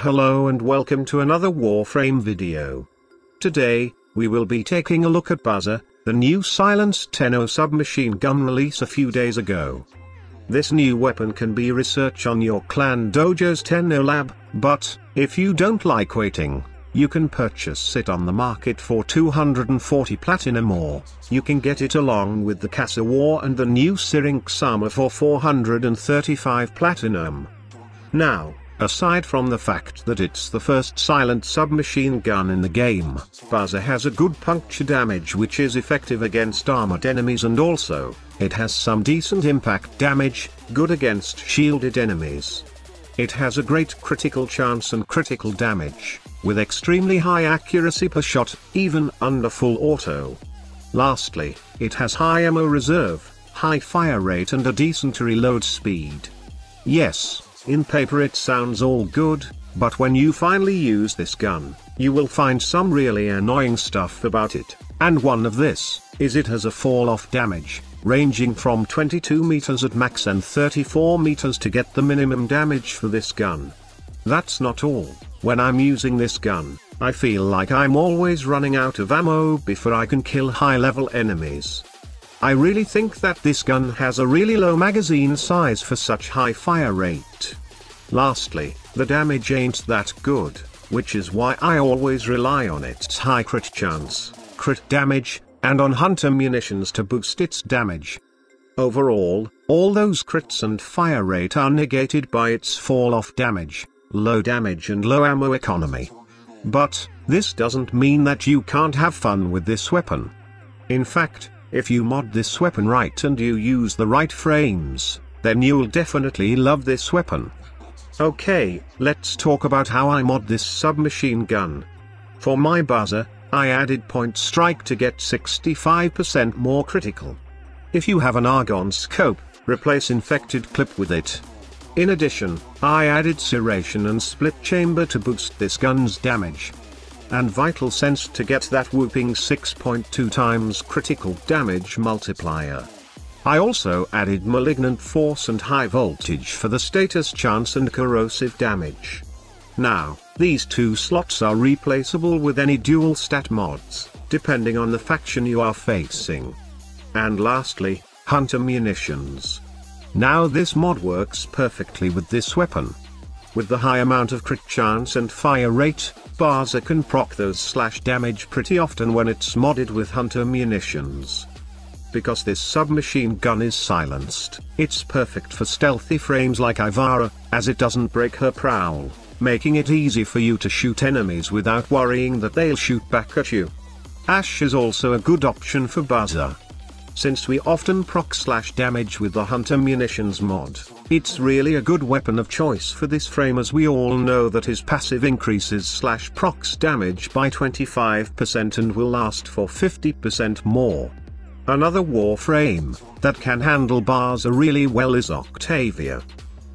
Hello and welcome to another Warframe video. Today, we will be taking a look at Baza, the new silenced 10-0 submachine gun release a few days ago. This new weapon can be researched on your clan dojo's 10-0 lab, but, if you don't like waiting, you can purchase it on the market for 240 platinum or, you can get it along with the Casa War and the new Syrinx armor for 435 platinum. Now, aside from the fact that it's the first silent submachine gun in the game, Baza has a good puncture damage which is effective against armored enemies, and also, it has some decent impact damage, good against shielded enemies. It has a great critical chance and critical damage, with extremely high accuracy per shot, even under full auto. Lastly, it has high ammo reserve, high fire rate and a decent reload speed. Yes, in paper it sounds all good, but when you finally use this gun, you will find some really annoying stuff about it, and one of this, is it has a fall-off damage, ranging from 22 meters at max and 34 meters to get the minimum damage for this gun. That's not all, when I'm using this gun, I feel like I'm always running out of ammo before I can kill high-level enemies. I really think that this gun has a really low magazine size for such high fire rate. Lastly, the damage ain't that good, which is why I always rely on its high crit chance, crit damage, and on hunter munitions to boost its damage. Overall, all those crits and fire rate are negated by its fall-off damage, low damage and low ammo economy. But, this doesn't mean that you can't have fun with this weapon. In fact, if you mod this weapon right and you use the right frames, then you'll definitely love this weapon. Okay, let's talk about how I mod this submachine gun. For my Baza, I added point strike to get 65% more critical. If you have an argon scope, replace infected clip with it. In addition, I added serration and split chamber to boost this gun's damage. And vital sense to get that whooping 6.2 times critical damage multiplier. I also added malignant force and high voltage for the status chance and corrosive damage. Now, these two slots are replaceable with any dual stat mods, depending on the faction you are facing. And lastly, hunter munitions. Now this mod works perfectly with this weapon. With the high amount of crit chance and fire rate, Baza can proc those slash damage pretty often when it's modded with hunter munitions. Because this submachine gun is silenced, it's perfect for stealthy frames like Ivara, as it doesn't break her prowl, making it easy for you to shoot enemies without worrying that they'll shoot back at you. Ash is also a good option for Baza. Since we often proc slash damage with the hunter munitions mod, it's really a good weapon of choice for this frame, as we all know that his passive increases slash procs damage by 25% and will last for 50% more. Another Warframe that can handle Baza really well is Octavia.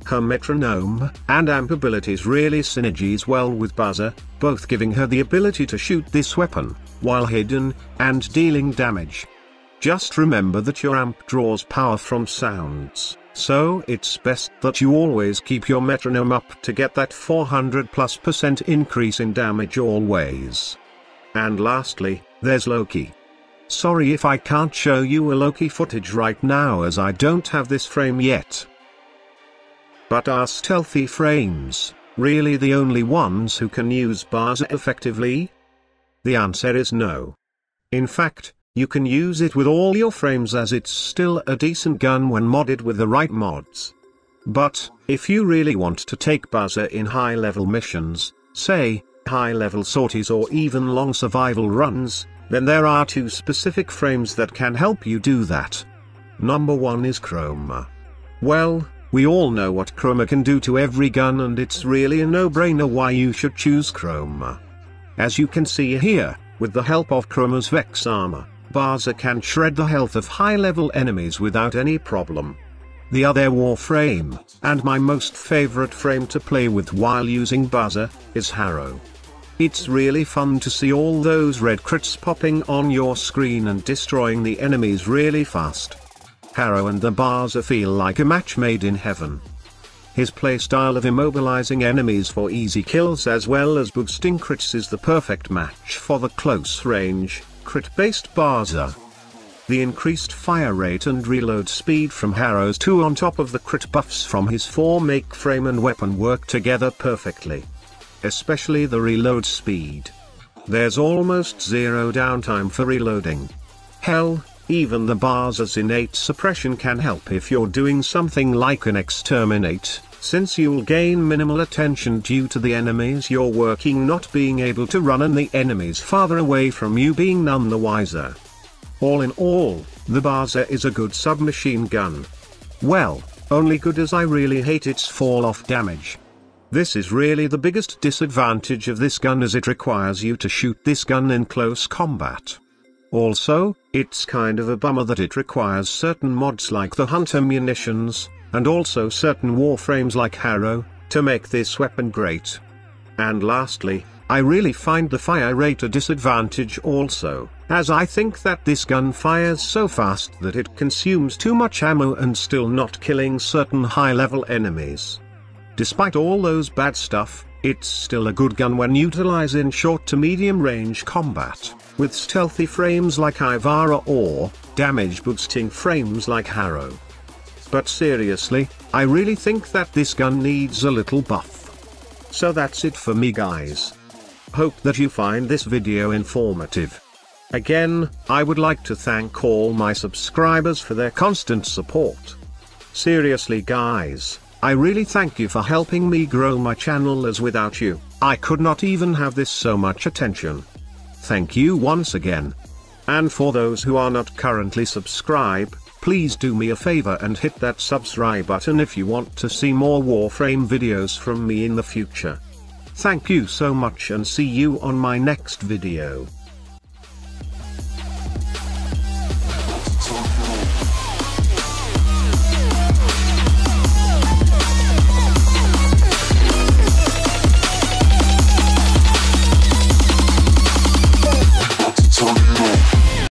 Her metronome and amp abilities really synergies well with Baza, both giving her the ability to shoot this weapon, while hidden, and dealing damage. Just remember that your amp draws power from sounds, so it's best that you always keep your metronome up to get that 400+% increase in damage always. And lastly, there's Loki. Sorry if I can't show you a Loki footage right now, as I don't have this frame yet. But are stealthy frames really the only ones who can use Baza effectively? The answer is no. In fact, you can use it with all your frames, as it's still a decent gun when modded with the right mods. But, if you really want to take Baza in high-level missions, say, high-level sorties or even long survival runs, then there are two specific frames that can help you do that. Number one is Chroma. Well, we all know what Chroma can do to every gun, and it's really a no-brainer why you should choose Chroma. As you can see here, with the help of Chroma's Vex armor, Baza can shred the health of high-level enemies without any problem. The other Warframe, and my most favorite frame to play with while using Baza, is Harrow. It's really fun to see all those red crits popping on your screen and destroying the enemies really fast. Harrow and the Baza feel like a match made in heaven. His playstyle of immobilizing enemies for easy kills as well as boosting crits is the perfect match for the close range, crit-based Baza. The increased fire rate and reload speed from Harrow's 2 on top of the crit buffs from his 4 make frame and weapon work together perfectly. Especially the reload speed. There's almost zero downtime for reloading. Hell, even the Baza's innate suppression can help if you're doing something like an exterminate, since you'll gain minimal attention due to the enemies you're working not being able to run and the enemies farther away from you being none the wiser. All in all, the Baza is a good submachine gun. Well, only good as I really hate its fall-off damage. This is really the biggest disadvantage of this gun, as it requires you to shoot this gun in close combat. Also, it's kind of a bummer that it requires certain mods like the Hunter Munitions, and also certain warframes like Harrow, to make this weapon great. And lastly, I really find the fire rate a disadvantage also, as I think that this gun fires so fast that it consumes too much ammo and still not killing certain high-level enemies. Despite all those bad stuff, it's still a good gun when utilized in short to medium range combat, with stealthy frames like Ivara or damage boosting frames like Harrow. But seriously, I really think that this gun needs a little buff. So that's it for me, guys. Hope that you find this video informative. Again, I would like to thank all my subscribers for their constant support. Seriously guys, I really thank you for helping me grow my channel, as without you, I could not even have this so much attention. Thank you once again. And for those who are not currently subscribed, please do me a favor and hit that subscribe button if you want to see more Warframe videos from me in the future. Thank you so much and see you on my next video.